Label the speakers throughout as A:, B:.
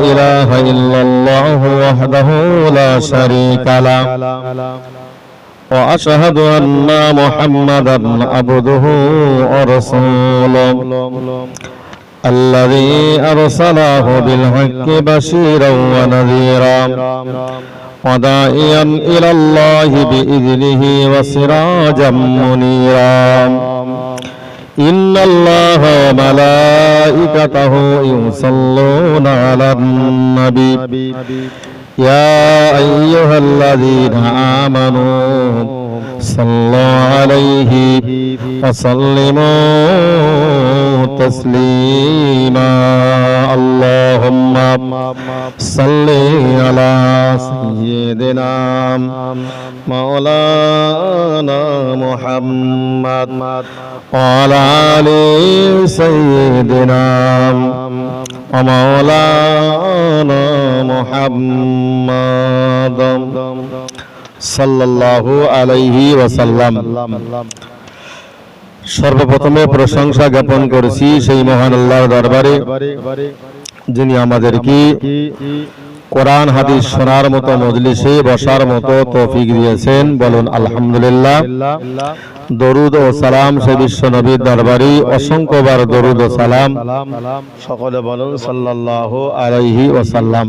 A: إله إلا الله وحده لا شريك له وأشهد أن محمدا عبده ورسوله الذي أرسله بالحق بشيرا ونذيرا وداعيا إلى الله بإذنه وسراجا منيرا إن الله وملائكته يصلون على النبي يا أيها الذين آمنوا صلوا عليه وسلموا تسليما اللهم صل على سيدنا مولانا محمد وعلى آل سيدنا ومولانا محمد সাল্লাল্লাহু আলাইহি ওয়াসাল্লাম। সর্বপ্রথমে প্রশংসা জ্ঞাপন করেছি সেই মহান আল্লাহর দরবারে, যিনি আমাদেরকে কোরআন হাদিস শোনার মতো মজলিসে বসার মতো তৌফিক দিয়েছেন। বলুন আলহামদুলিল্লাহ। দরুদ ও সালাম সে বিশ্ব নবীর দরবারে অসংখ্যবার দরুদ ও সালাম। সকলে বলুন সাল্লাল্লাহু আলাইহি ওয়াসাল্লাম।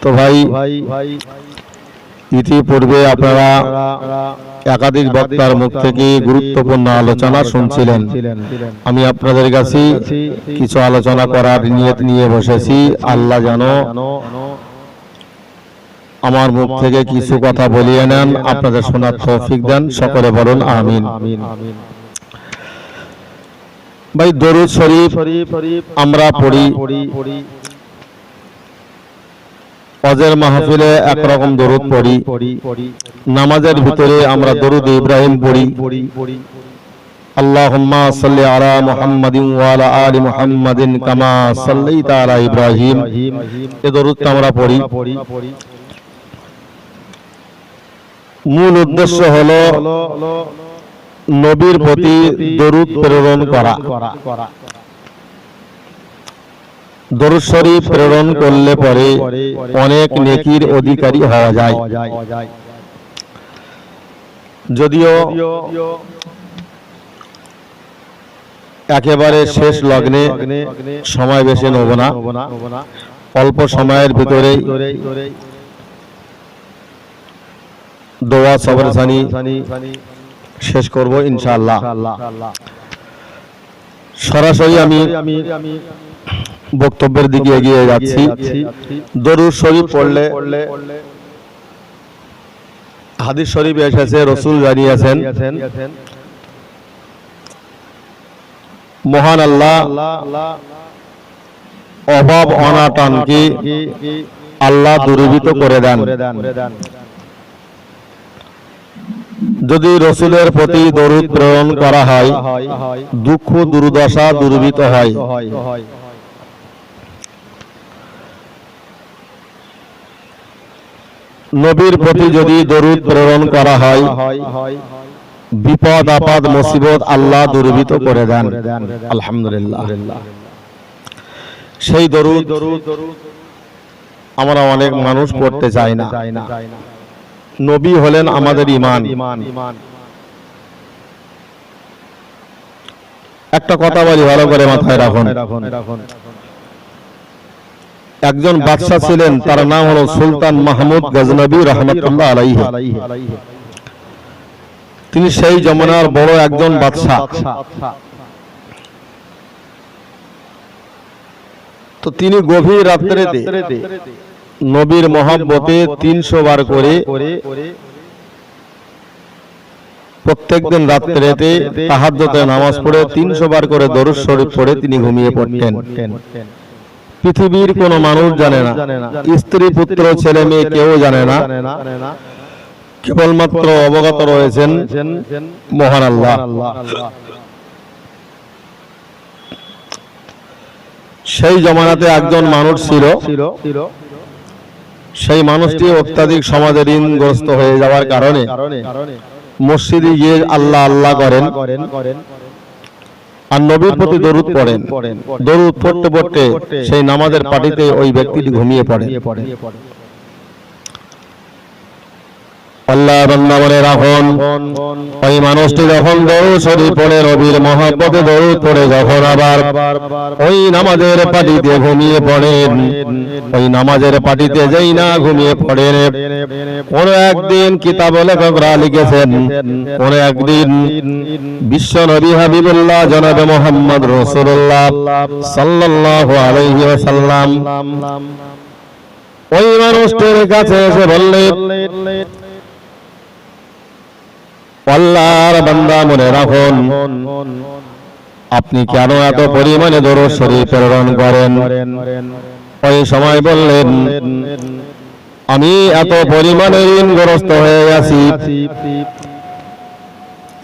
A: তো ভাই, ইতিপূর্বে আপনারা একাধিক বক্তার মুখ থেকে গুরুত্বপূর্ণ আলোচনা শুনছিলেন। আমি আপনাদের কাছে কিছু আলোচনা করার নিয়ত নিয়ে বসেছি। আল্লাহ যেন আমার মুখ থেকে কিছু কথা বলিয়ে নেন, আপনাদের শোনার তৌফিক দেন। সকলে বলুন আমিন। ভাই, দরুদ শরীফ আমরা পড়ি। ওয়াজের মাহফিলে একরকম দরুদ পড়ি, নামাজের ভিতরে আমরা দরুদ ইব্রাহিম পড়ি। আল্লাহুম্মা সাল্লি আলা মুহাম্মাদিন ওয়া আলা আলি মুহাম্মাদিন কামা সাল্লাইতা আলা ইব্রাহিম, এই দরুদটা আমরা পড়ি। মূল উদ্দেশ্য হলো নবীর প্রতি দরুদ প্রেরণ করা। দরুদ শরীফ প্রেরণ করলে পরে অনেক নেকির অধিকারী হওয়া যায়। যদিও একেবারে শেষ লগ্নে সময় বেশি নেব না, অল্প সময়ের ভিতরে দোয়া সবরসানি শেষ করব ইনশাআল্লাহ। সরাসরি আমি বক্তব্যের দিকে এগিয়ে যাচ্ছি। দরুদ শরীফ পড়লে হাদিস শরীফে এসেছে, রাসূল জানিয়েছেন, মহান আল্লাহ অভাব অনাটনকে আল্লাহ দূরীভূত করে দেন। যদি রাসূলের প্রতি দরুদ প্রেরণ করা হয়, দুঃখ দুর্দশা দূরীভূত হয়। নবীর প্রতি যদি দরুদ প্রেরণ করা হয়, বিপদ আপদ মুসিবত আল্লাহ দূরীভূত করে দেন। আলহামদুলিল্লাহ। সেই দরুদ আমরা অনেক মানুষ পড়তে চাই না। নবী হলেন আমাদের ঈমান। একটা কথা বলি, ভালো করে মাথায় রাখুন। একজন বাদশা ছিলেন, তার নাম হলো সুলতান মাহমুদ গজনবী রহমতুল্লাহ আলাইহি। তিনি সেই জমানার বড় একজন বাদশা। তো তিনি গভীর রাত্রিতে নবীর মহব্বতে 300 বার করে প্রত্যেকদিন রাত্রিতে তাহাজ্জুদে নামাজ পড়ে 300 বার করে দরুদ শরীফ পড়ে তিনি ঘুমিয়ে পড়তেন। পৃথিবীর কোনো মানুষ জানে না, স্ত্রী পুত্র ছেলে মেয়ে কেউ জানে না, কেবলমাত্র অবগত রয়েছেন মহান আল্লাহ। সেই জমানাতে একজন মানুষ ছিল, সেই মানুষটি অত্যাধিক সমাজে ঋণগ্রস্ত হয়ে যাওয়ার কারণে মসজিদে গিয়ে আল্লাহ আল্লাহ করেন, আর নবীর প্রতি দরুদ পড়েন, দরুদ পড়তে পড়তে সেই নামাজের পাটিতে ওই ব্যক্তিটি ঘুমিয়ে পড়ে। আল্লাহ বান্দা বলে রাখুন, ওই মানুষটি যখন দরুদ শরীফ পড়ে, নবীর মহব্বতে দরুদ পড়ে, যখন আবার ওই নামাজের পাটিতে ঘুমিয়ে পড়েন, ওই নামাজের পাটিতে যেই না ঘুমিয়ে পড়েন, কোন একদিন কিতাব লেখকরা লিখেছেন, কোন একদিন বিশ্ব নবী হাবিবুল্লাহ জনাবে মুহাম্মদ রাসূলুল্লাহ সাল্লাল্লাহু আলাইহি ওয়াসাল্লাম ওই মানুষটির কাছে এসে বললেন, আল্লাহর বান্দা মনে রাখুন, আপনি কেন এত পরিমাণে দরুদ শরীফ প্রেরণ করেন? ওই সময় বললেন, আমি এত পরিমাণে ঋণগ্রস্ত হয়ে আছি,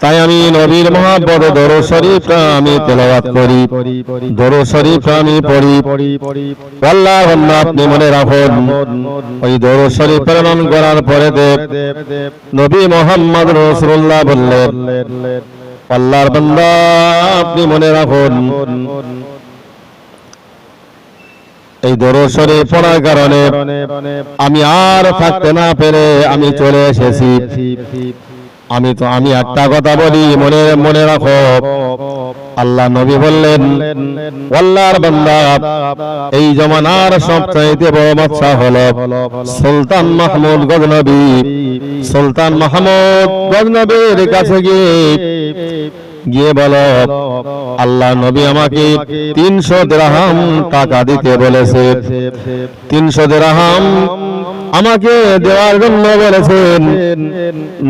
A: তাই আমি নবীর মহব্বতে দরুদ শরীফটা আমি তেলাওয়াত করি, দরুদ শরীফটা আমি পড়ি। আল্লাহর বান্দা আপনি মনে রাখুন, ওই দরুদ শরীফ প্রেরণ করার পরে নবী মুহাম্মদ রাসূলুল্লাহ বললেন, আল্লাহর বান্দা আপনি মনে রাখুন, এই দরুদ শরীফ পড়ার কারণে আমি আর থাকতে না পেরে আমি চলে এসেছি। আমি একটা কথা বলি, মনে রাখো। আল্লাহ নবী বললেন, আল্লাহর বান্দা, এই জমানার সবচাইতে বড় বাদশা হলো সুলতান মাহমুদ গজনবী। সুলতান মাহমুদ গজনবীর কাছে গিয়ে বলো, আল্লাহ নবী আমাকে 300 দিরহাম টাকা দিতে বলেছে, 300 দিরহাম আমাকে দেওয়ার জন্য বলেছেন।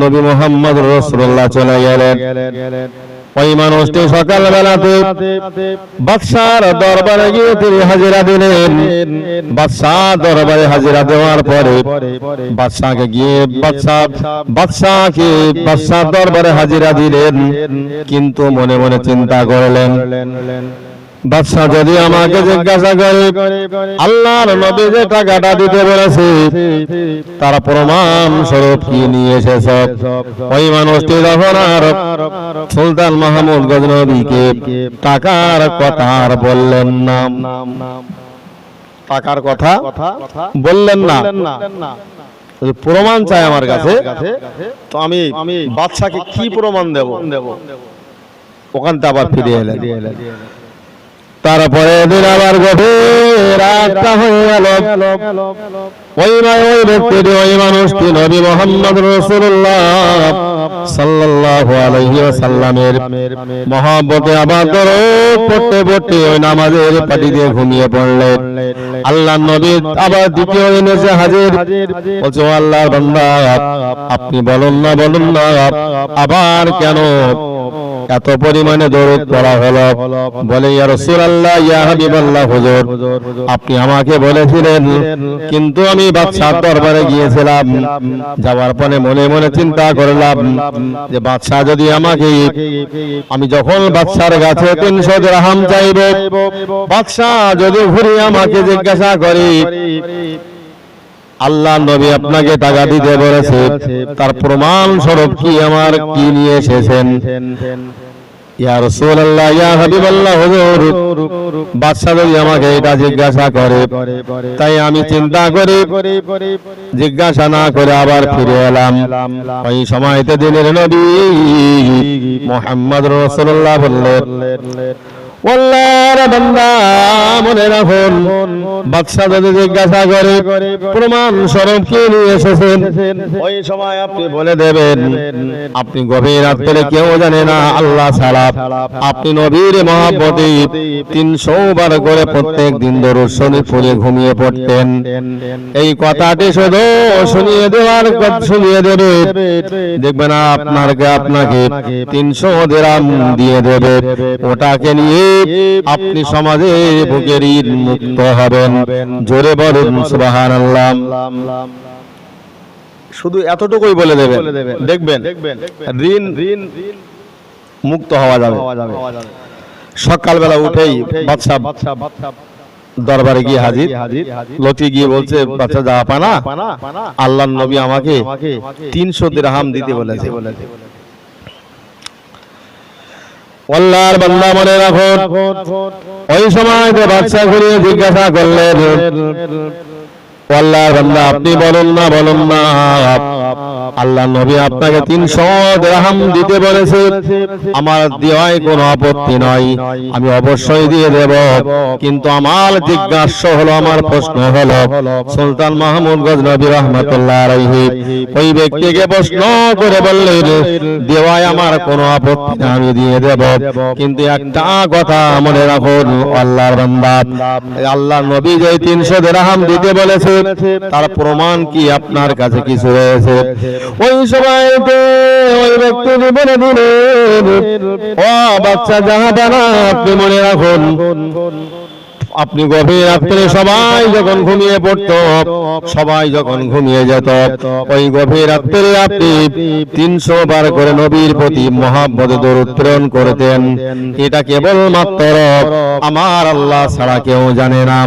A: নবী মুহাম্মদ রাসূলুল্লাহ চলে গেলেন। ওই মানুষটি সকালবেলাতে বাদশার দরবারে গিয়ে তিনি হাজিরা দিলেন। বাদশাহ দরবারে হাজিরা দেওয়ার পরে বাদশাকে গিয়ে বাদশাহ দরবারে হাজিরা দিলেন, কিন্তু মনে মনে চিন্তা করলেন, বাদশাহ যদি আমাকে জিজ্ঞাসা করে আল্লাহর নবী যে টাকাটা দিতে বলেছে তার প্রমাণ স্বরূপ কি নিয়ে এসেছে? ওই মানুষটি যখন আর সুলতান মাহমুদ গজনবীকে টাকার কথা আর বললেন না, টাকার কথা বললেন না, প্রমাণ চাই আমার কাছে, তো আমি বাদশাকে কি প্রমাণ দেব? ওখান থেকে আবার ফিরে এলেন। তারপরে দিন আবার গভীর রাতটা হয়ে গেল। ওই ব্যক্তিটি, ওই মানুষটি নবী মুহাম্মদ রাসূলুল্লাহ সাল্লাল্লাহু আলাইহি ওয়াসাল্লামের মহব্বতে আবার দরুদ পড়তে পড়তে ওই নামাজের পাটিতে ঘুমিয়ে পড়লেন। আল্লাহর নবী আবার দ্বিতীয় দিন এসে হাজির, বলছে, আল্লাহর বান্দা আপনি বলুন না আবার কেন এত পরিমাণে দরুদ পড়া হলো? বলে, ইয়া রাসূলুল্লাহ, ইয়া হাবিবাল্লাহ, হুজুর আপনি আমাকে বলেছিলেন, কিন্তু আমি বাদশার দরবারে গিয়েছিলাম, যাওয়ার পরে মনে মনে চিন্তা করলাম যে বাদশাহ যদি আমাকে, আমি যখন বাদশার কাছে 300 দিরহাম চাইব, বাদশাহ যদি ঘুরে আমাকে জিজ্ঞাসা করে আল্লাহ নবী আপনাকে টাকা দিতে বলেছে, তার প্রমাণ স্বরূপ কি আমার কি নিয়ে এসেছেন? ইয়া রাসূলুল্লাহ, ইয়া হাবিবাল্লাহ, হুজুর বাদশা যদি আমাকে এটা জিজ্ঞাসা করে, তাই আমি চিন্তা করে জিজ্ঞাসা না করে আবার ফিরে এলাম। ওই সময়তে দিনের নবী মুহাম্মদ রাসূলুল্লাহ বললেন, আল্লাহর বান্দা মনে রাখুন, বাদশা যদি জিজ্ঞাসা করে প্রমাণ স্বরূপ কি নিয়ে এসেছেন, ওই সময় আপনি বলে দেবেন আপনি গভীর রাত্রে কেউ জানে না আল্লাহ ছাড়া আপনি নবীর মহব্বতে 300 বার করে প্রত্যেক দিন দরুদ শরীফ পড়ে ঘুমিয়ে পড়তেন। এই কথাটি শুধু শুনিয়ে দেবে, দেখবেন আপনাকে 300 দিরহাম দিয়ে দেবে। ওটাকে নিয়ে আপনি সমাজে বুকে ঋণ মুক্ত হবেন। জোরে বলুন সুবহানাল্লাহ। শুধু এতটুকুই বলে দেবেন, দেখবেন ঋণ মুক্ত হওয়া যাবে। সকালবেলা উঠেই বাদশা দরবারে গিয়ে হাজির, লতি গিয়ে বলছে, বাদশা যা পানা, আল্লাহর নবী আমাকে 300 দিরহাম দিতে বলেছে। আল্লাহর বান্দা মনে রাখো, ওই সময় বাদশা ঘুরিয়ে জিজ্ঞাসা করলেন, আল্লাহর বান্দা আপনি বলুন না আল্লাহ নবী আপনাকে 300 দিরহাম দিতে বলেছে, আমার দেওয়ায় কোনো আপত্তি নয়, আমি অবশ্যই দিয়ে দেব। কিন্তু আমার জিজ্ঞাসা হলো, আমার প্রশ্ন হলো, সুলতান মাহমুদ গজনবী রাহমাতুল্লাহ আলাইহি ওই ব্যক্তিকে প্রশ্ন করে বললেন, দেওয়ায় আমার কোনো আপত্তি না, আমি দিয়ে দেব। কিন্তু একটা কথা মনে রাখুন আল্লাহর বান্দা, আল্লাহর নবী যে 300 দিরহাম দিতে বলেছে তার প্রমাণ কি আপনার কাছে কিছু রয়েছে? ওই সময়তে ওই ব্যক্তি বলে দিলেন, ও বাচ্চা জাহাপানা, আপনি মনে রাখুন, আপনি গভীর রাত্রে সবাই যখন ঘুমিয়ে পড়তো, সবাই যখন ঘুমিয়ে যেত, ওই গভীর রাত্রে আপনি 300 বার করে নবীর প্রতি মহব্বতে দরুদ প্রেরণ করতেন। এটা কেবলমাত্র আমার আল্লাহ ছাড়া কেউ জানে না।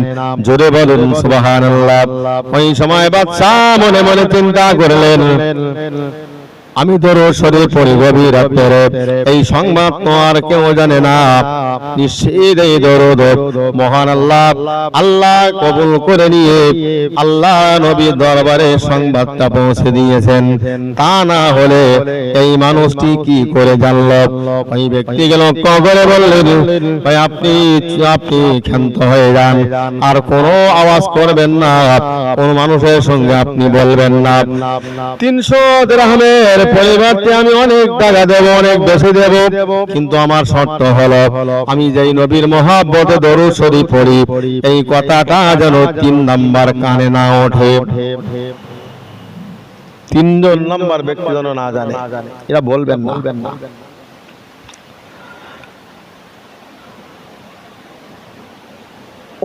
A: জোরে বলুন সুবহানাল্লাহ। ওই সময় বাদশা মনে মনে চিন্তা করলেন, আমি দরুদ শরীফ পড়ি গভীর রাত্রে, এই সংবাদ তো আর কেউ জানে না, নিশ্চিত এই দরুদ মহান আল্লাহ কবুল করে নিয়ে আল্লাহ নবীর দরবারে সংবাদটা পৌঁছে দিয়েছেন। তা না হলে এই মানুষটি কি করে জানল? ওই ব্যক্তি গেল করে বললেন, ভাই আপনি ক্ষান্ত হয়ে যান, আর কোনো আওয়াজ করবেন না, কোন মানুষের সঙ্গে আপনি বলবেন না। 300 দিরহামের পরিবর্তে আমি অনেক টাকা দেব, অনেক বেশি দেব, কিন্তু আমার শর্ত হলো আমি যেই নবীর মহব্বতে দরুদ শরীফ পড়ি, এই কথাটা যেন 3 নাম্বার কানে না ওঠে। 3 নাম্বার ব্যক্তি যেন না জানে, এরা বলবেন না।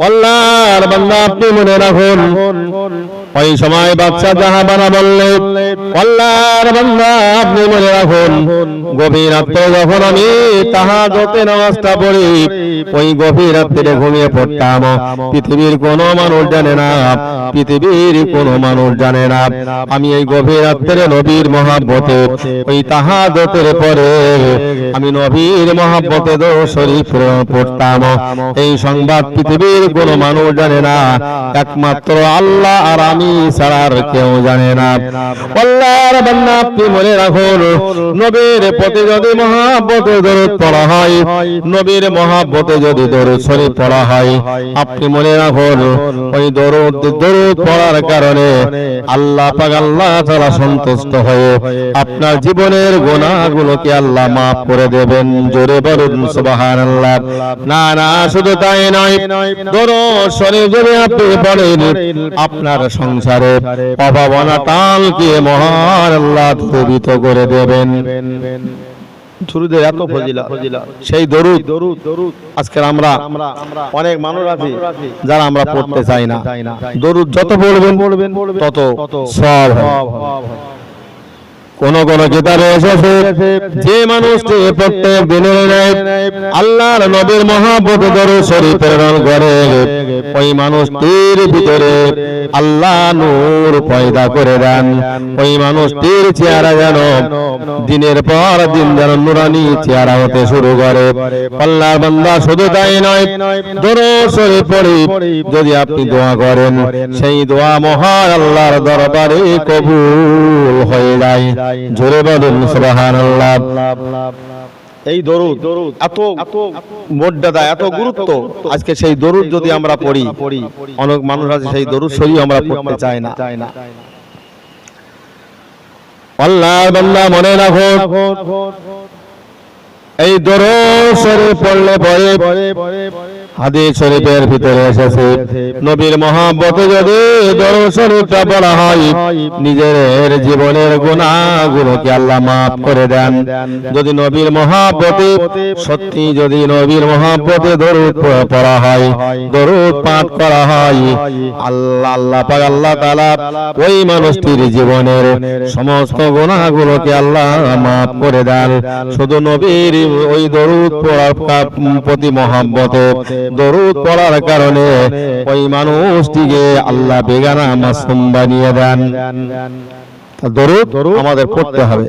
A: আল্লাহর বান্দা আপনি মনে রাখুন, ওই সময় বাদশা জাহাপানা বললেন, আল্লাহর বান্দা আপনি মনে রাখুন, গভীর রাত্রে যখন আমি তাহাজ্জুদের নামাজটা পড়ি, ওই গভীর রাত্রে ঘুমিয়ে পড়তাম, পৃথিবীর কোনো মানুষ জানে না, পৃথিবীর কোনো মানুষ জানে না আমি এই গভীর রাত্রে নবীর মহব্বতে ওই তাহাজ্জুদের পরে আমি নবীর মহব্বতে দরুদ শরীফ পড়তাম। এই সংবাদ পৃথিবীর কোনো মানুষ জানে না, একমাত্র আল্লাহ আর আমি ছাড়া আর কেউ জানে না। আল্লাহর বান্দা আপনি মনে রাখুন, নবীর প্রতি যদি মহব্বতে দরুদ পড়া হয়, নবীর মহব্বতে যদি দরুদ শরীফ পড়া হয়, আপনি মনে রাখুন ওই দরুদ পড়ার কারণে আল্লাহ পাক আল্লাহ তাআলা সন্তুষ্ট হয়ে আপনার জীবনের গুনাহগুলোকে আল্লাহ maaf করে দেবেন। জোরে বলুন সুবহানাল্লাহ। না না, শুধু তাই নয়, দরুদ শরীফ যদি আপনি পড়েন, আপনার সংসারে অভাব অনাটনকে মহান আল্লাহ দূরীত করে দেবেন। দরুদের এত ফজিলত, সেই দরুদ আজকে আমরা অনেক মানুষ আছি যারা আমরা পড়তে চাই না। দরুদ যত পড়বেন তত সওয়াব হবে। কোন কোন কিতাবে এসেছে, যে মানুষটি প্রত্যেক দিনের আল্লাহর নবীর মহব্বতে দরুদ শরীফ প্রেরণ করে, ওই মানুষটির ভিতরে আল্লাহ নূর পয়দা করে দেন। ওই মানুষটির চেহারা যেন দিনের পর দিন যেন নুরানি চেহারা হতে শুরু করে। আল্লাহর বান্দা শুধু তাই নয়, দরুদ শরীফ পড়ে যদি আপনি দোয়া করেন, সেই দোয়া মহান আল্লাহর দরবারে কবুল হয়ে যায়। জোরে বলুন সুবহানাল্লাহ। এই দরুদ এত মর্যাদা, এত গুরুত্ব, আজকে সেই দরুদ যদি আমরা পড়ি, অনেক মানুষ আছে সেই দরুদ শরীফ আমরা পড়তে চাই না। আল্লাহর বান্দা মনে রাখো, এই দরুদ শরীফ পড়লে পরে হাদিস শরীফের ভিতরে এসেছে, নবীর মহব্বতে যদি দরুদ শরীফটা পড়া হয়, নিজের জীবনের গুনাহগুলোকে আল্লাহ maaf করে দেন। যদি নবীর মহব্বতে সত্যি যদি নবীর মহব্বতে দরুদ পড়া হয়, দরুদ পাঠ করা হয়, আল্লাহ পাক আল্লাহ তাআলা ওই মানুষটির জীবনের সমস্ত গুনাহগুলোকে আল্লাহ maaf করে দেন। শুধু নবীর ওই দরুদ পড়ার প্রতি মহব্বতে দরুদ পড়ার কারণে ওই মানুষটিকে আল্লাহ বেগানা মাসুম বানিয়ে দেন। দরুদ আমাদের পড়তে হবে।